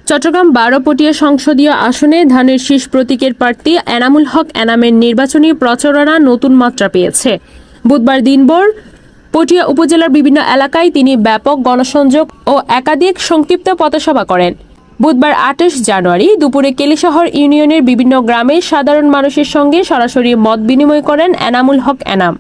চট্টগ্রাম ১২ পটিয়া সংসদীয় আসনে ধানের শীষ প্রতীকের প্রার্থী এনামুল হক এনামের নির্বাচনী প্রচারণা নতুন মাত্রা পেয়েছে। বুধবার দিনভর পটিয়া উপজেলার বিভিন্ন এলাকায় তিনি ব্যাপক গণসংযোগ ও একাধিক সংক্ষিপ্ত পথসভা করেন। বুধবার ২৮ জানুয়ারি দুপুরে কেলিশহর ইউনিয়নের বিভিন্ন গ্রামের সাধারণ মানুষের সঙ্গে সরাসরি মত বিনিময় করেন এনামুল হক এনাম।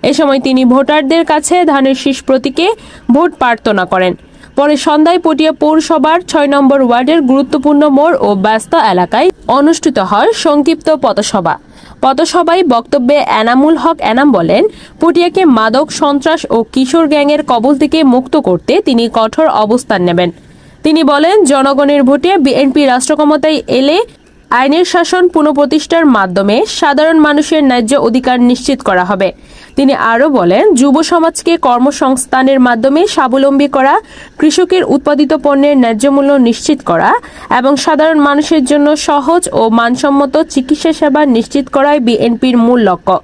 এ সময় তিনি ভোটারদের কাছে ধানের শীষ প্রতীকে ভোট প্রার্থনা করেন। পরে সন্ধ্যায় পটিয়া পৌরসভার ৬ নম্বর ওয়ার্ডের গুরুত্বপূর্ণ মোড় ও ব্যস্ত এলাকায় অনুষ্ঠিত হয় সংক্ষিপ্ত পথসভা। পথসভায় বক্তব্যে এনামুল হক এনাম বলেন, পটিয়াকে মাদক, সন্ত্রাস ও কিশোর গ্যাংয়ের কবল থেকে মুক্ত করতে তিনি কঠোর অবস্থান নেবেন। তিনি বলেন, জনগণের ভোটে বিএনপি রাষ্ট্রক্ষমতায় এলে আইনের শাসন পুনঃপ্রতিষ্ঠার মাধ্যমে সাধারণ মানুষের ন্যায্য অধিকার নিশ্চিত করা হবে। তিনি আরও বলেন, যুব সমাজকে কর্মসংস্থানের মাধ্যমে স্বাবলম্বী করা, কৃষকের উৎপাদিত পণ্যের ন্যায্য মূল্য নিশ্চিত করা এবং সাধারণ মানুষের জন্য সহজ ও মানসম্মত চিকিৎসা সেবা নিশ্চিত করাই বিএনপির মূল লক্ষ্য।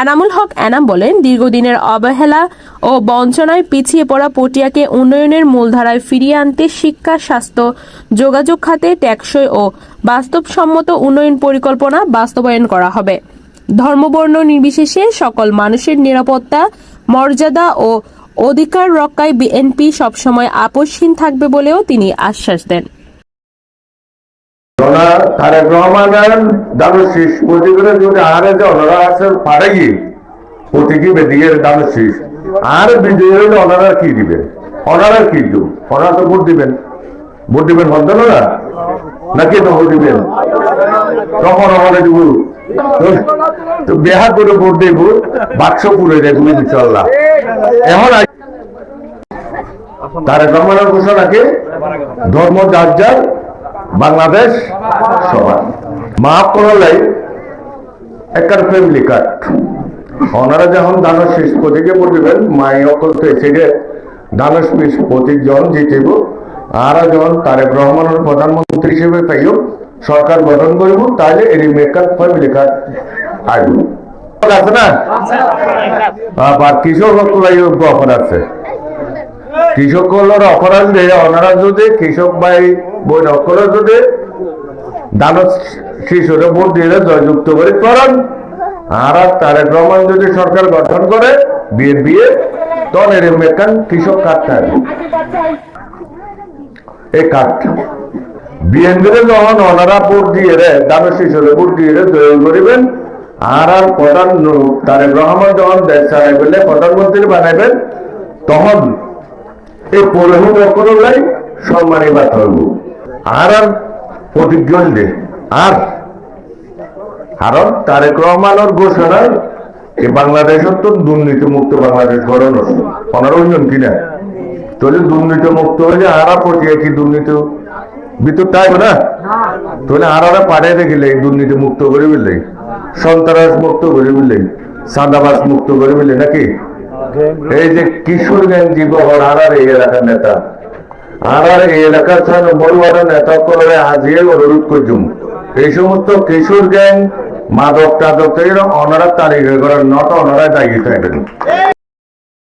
এনামুল হক এনাম বলেন, দীর্ঘদিনের অবহেলা ও বঞ্চনায় পিছিয়ে পড়া পটিয়াকে উন্নয়নের মূলধারায় ফিরিয়ে আনতে শিক্ষা, স্বাস্থ্য, যোগাযোগ খাতে টেকসই ও বাস্তবসম্মত উন্নয়ন পরিকল্পনা বাস্তবায়ন করা হবে। ধর্মবর্ণ নির্বিশেষে সকল মানুষের নিরাপত্তা, মর্যাদা ও অধিকার রক্ষায় বিএনপি সবসময় আপোষহীন থাকবে বলেও তিনি আশ্বাস দেন। তারেক রহমানের দারুল শীষ প্রতীকের যদি আরে যে ওনারা আছে পারে প্রতীকী বেদিকের দারুল শীষ আর বিজয়ী হইলে ওনারা কি দিবে? ওনারা কি দিব? ওনারা তো ভোট দিবেন বন্ধ না নাকি তো ভোট দিবেন? তখন আমাদের দিব তো বেহা করে ভোট দেব, বাক্স পুরে দেখবো ইনশাল্লাহ। এখন তারেক রহমানের ঘোষণাকে ধর্ম যার যার, বাংলাদেশ সবার মাফ করলাই একটা ফ্যামিলি কার্ড। ওনারা যখন ধানের শীষ প্রতীকে পড়বেন মাই অকল থেকে ধানের শীষ প্রতীক যখন জিতেব আর যখন তারেক রহমানের প্রধানমন্ত্রী হিসেবে পাইও সরকার গঠন করব, তাহলে এই মেকার ফ্যামিলি কার্ড আসব আছে না। আবার কৃষক অফার আছে, কৃষকগুলোর অফার আসলে ওনারা যদি কৃষক ভাই বোন সকলের যদি দানত শিশুরে ভোট দিয়ে জয়যুক্ত করে করেন আর তারেক রহমান যদি সরকার গঠন করে বিএনপি তখন এর মেকান কৃষক কার্ডটা এই কার্ডটা বিএনপির যখন ওনারা ভোট দিয়ে দানত শিশুরে ভোট দিয়ে জয় করিবেন আর প্রধান তারেক রহমান যখন দেশ চালাই বলে প্রধানমন্ত্রী বানাইবেন তখন এই পরিবর্তন সম্মানী বাদ হইব আর প্রতিজ্ঞা দে আর কারণ তারেক রহমানের ঘোষণা এই বাংলাদেশের তো দুর্নীতি মুক্ত বাংলাদেশ গড়ানো ওনার অন্যন কিনা তাহলে দুর্নীতি মুক্ত হইলে আরা পটিয়া কি দুর্নীতি ভিতর থাকবে না? তাহলে আরা পাঠিয়ে দেখিলে এই দুর্নীতি মুক্ত করে বললে, সন্ত্রাস মুক্ত করে বললে, চাঁদাবাজ মুক্ত করে বললে নাকি? এই যে কিশোর গ্যাং জীবন আর এই এলাকার নেতা আর এই এলাকার বড় বড় নেতা করে হাজিয়ে অনুরোধ করছুম এই সমস্ত কিশোর গ্যাং মাদক টাদক ওনারা তালিকা করার নত ওনারা দায়ী থাকবেন।